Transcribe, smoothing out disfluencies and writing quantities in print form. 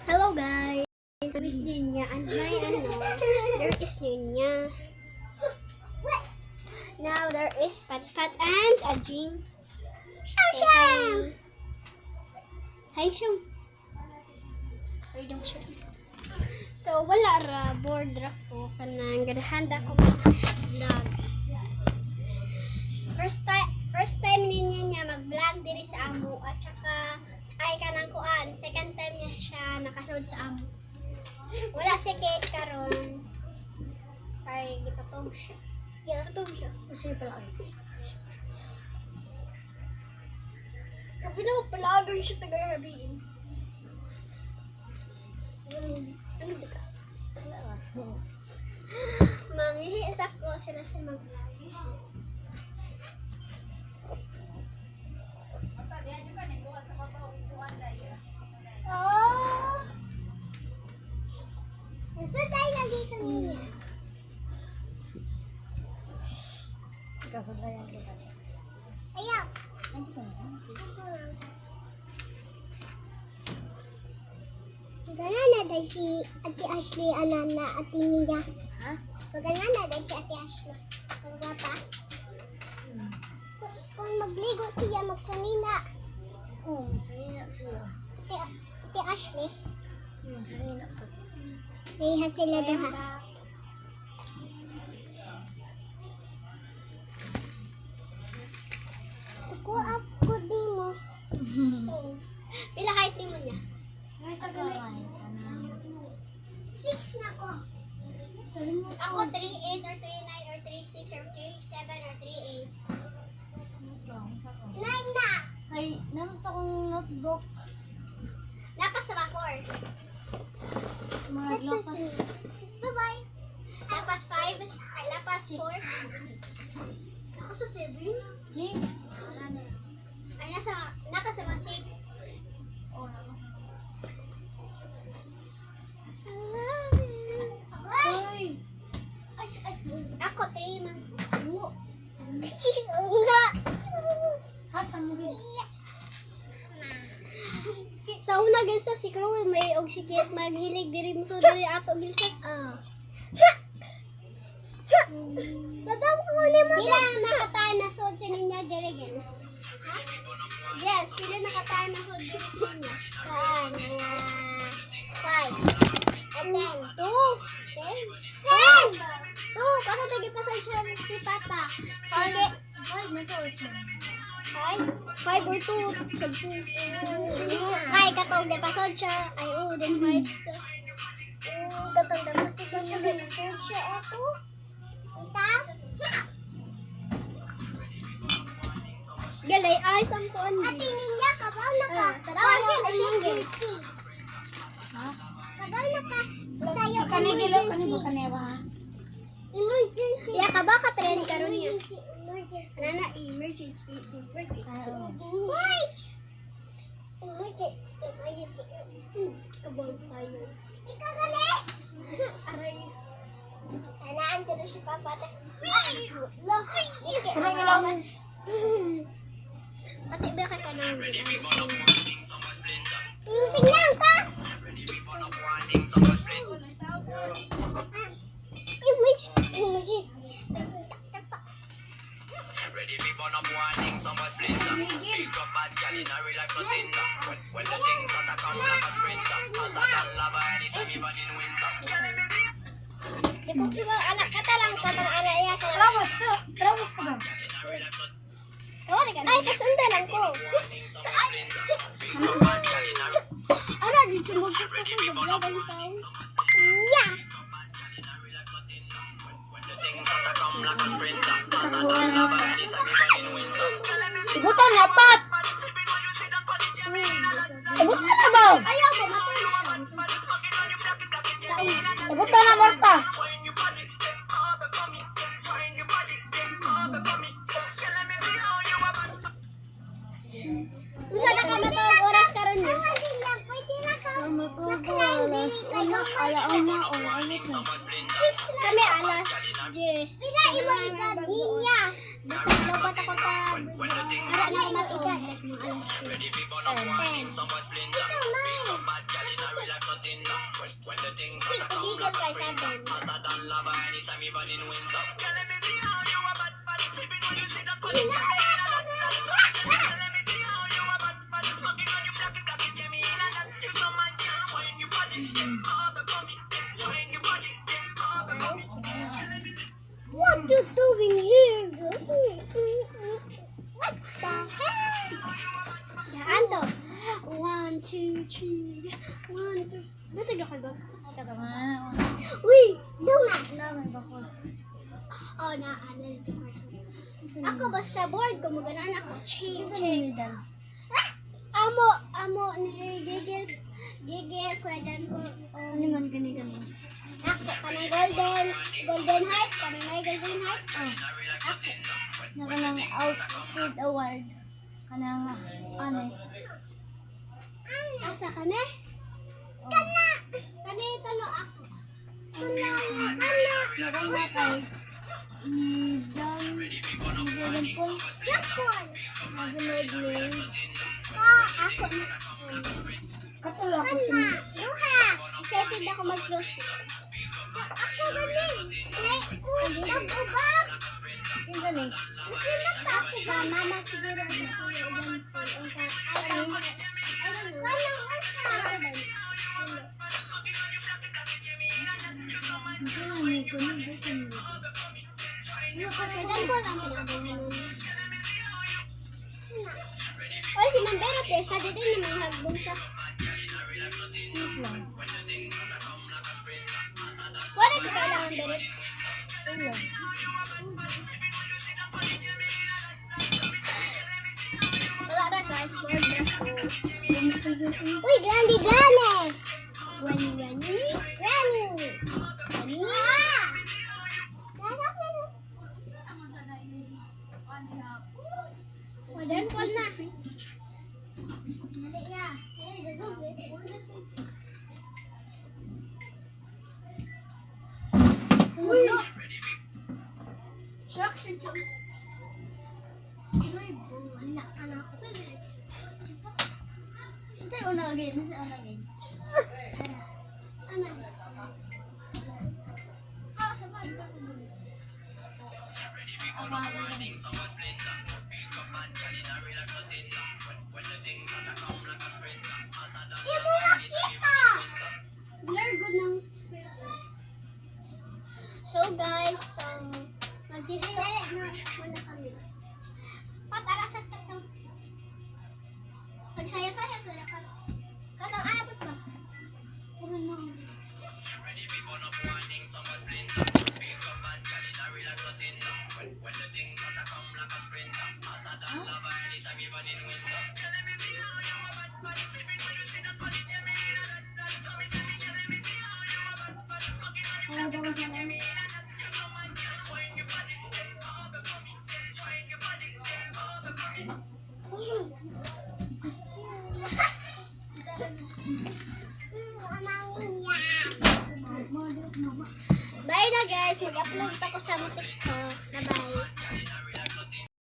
Hello guys! With Ninya and my there is Ninya. Now there is Pat Pat and Ajing. Xiao Xiao! Hi Xiao! Hi daw Xiao. So wala ra, board ra ko. Kanang gadahanda ko mag-vlog. First time niya mag-vlog diri sa amo at saka ay kanang kuan. Second time niya siya nakasud sa amo. Wala si Kate karon. Kay gipatog siya. Gipatog siya. Kasi pala ay. Kapag palagan siya taga-gabiin. Ano ba ka? Mangihiis ako sila sa mag-vlog. Oh! Nasa tayo na dito niya. Ikaw sa bayan kita. Ayaw. Magana na dahil si Ate Ashley, anana, Ate Mia. Ha? Magana na dahil si Ate Ashley. Magwa pa? Kung magligo siya, magsanina. Oo, sanina siya. Ate Ashley. Sanina pa. Riha sila duha. Ako ako din mo. Pila height ni mo niya? Six na ko. Ako 3'8 or 3'9 or 3'6 or 3'7 or 3'8. 9 na! Kay, naman sa kong notebook. Nakasama 4. Mga lapas. Bye-bye. Lapas 5. Ay, lapas 4. Ako sa 7. 6. Ay, nakasama 6. Ay! Ako 3 man. Nga. Hasan mo rin. Sa una gilsa si Chloe may og si Kate maghilig diri mo so diri ato gilsa. Tadaw ko ni mo. Pila nakatayo na sod sa ninya diri gin. Ha? Yes, pila nakatayo na sod diri sa ninya. 5. And then 2. 10. 10. 2. Kato tagi pasal siya ni Papa. Sige. 5 na to. 5 or 2. Sod 2. Ay, katong di pasod siya. Ay, then 5. Katong di pasod siya. Ato. Ita? Galay, ay, sampuan din. Ate niya, kabaw na ka. Sayo, emergency. Ha? Kabaw na ka. Sayo, Kanigilo, emergency. kanewa. Emergency. Ya, kabaw ka trend karon niya. Nana, emergency. Wait! Emergency. Kabaw sayo. Ikaw gani! Aray. Anaan ko na si Papa. Karang ilang. Pati ba ka ka nang tingnan ka! Emergency. Ready to burn up warning, so much splinter. Pick up bad gal in a real life no tinder. When the things that come like a sprinter, hotter than lava anytime even in winter. Di ko kiba anak kata lang ka bang anak ya ka. Trawas ka ba? Oh, ay kasunda lang ko. Ara di sumog ko ko gabang tao. Yeah. When the things that come like a sprinter, hotter than lava anytime even in winter. Ibutan na, Pat! Ibutan na ba? Ayaw ko matoy siya. Ibutan na, Marta! Usa na ka matawag oras karon niya. Alauna o alit na. Kami alas 10. Pila imo edad niya? Basta lobat ako ta. Ara na ako matulog. Like mga alas 10. Ready people up warning, someone splinter. Pick up bad gal in a real life, nothing now. When the things Sige, tigigil ka, sabi. hotter than lava anytime, even in winter. Girl, let me see how you a bad body. Sleeping when you sit down for the Let me see how you a bad body. Smoking on you, black it, yeah, me in a that. You know my girl, when you body, up above me. When you body, up above me. What you doing here? What the heck? Yan to. 1, 2, 3. 1, 2. Dito na kayo bakos. Ito nga. Uy! Daw na. Dami bakos. Oh, na-anal ko. Ako basta board ko. Maganan ako. Change. Middle. Amo, ni gigil ko dyan ko. Ano man gani-gani? Ako, kanang golden heart. Kanang may golden heart. Nakalang outfit award. Kanang honest. Asa ka na? Kana! Kana talo ako. Talo. Nakala kay John Jordan Paul. Kapon! Nagulog-lig. Ako na. Katulog ako Kana! sa Duha! Excited ako mag-close. So, ako ganin. Nag-ubab. yung gani. Masilat pa ako ba? Mama siguro na ako yung I don't know. Kanang asa? Kailan po lang pinagawa Oy, si Mambero Tessa, dito na may hagbong sa... Wait lang. Wala ka kailangan Beret. Ulo. Wala na guys, board brush ko. Gusto yun. Uy, Granny! Granny! O, dyan po na. Dali ya. Uy! Shock siya dyan. Uy, wala ka na ako. Ito yung una again. Ito yung una again. Ano? Ah, sa bag. Di mo makita! Blur good ng So guys, mag-display na muna kami. Patarasan pa ito. Pagsayo-sayo sa dapat. Katang abot ba? Puro na. Ready people up warning, someone splinter. Pick up bad gal in a real life, nothing now. When the things hotter come like a sprinter. Hotter than lava anytime, even in winter. Girl, let me see how you a bad body. Sleeping when you sit down for the yeah, me in a that. So me tell me, girl, let me see how you a bad body. Smoking on you, black it, yeah, me in a that. You know my girl, when you body, up above me. When you body, up above me. Bye na guys, mag-upload ako sa TikTok. Bye-bye.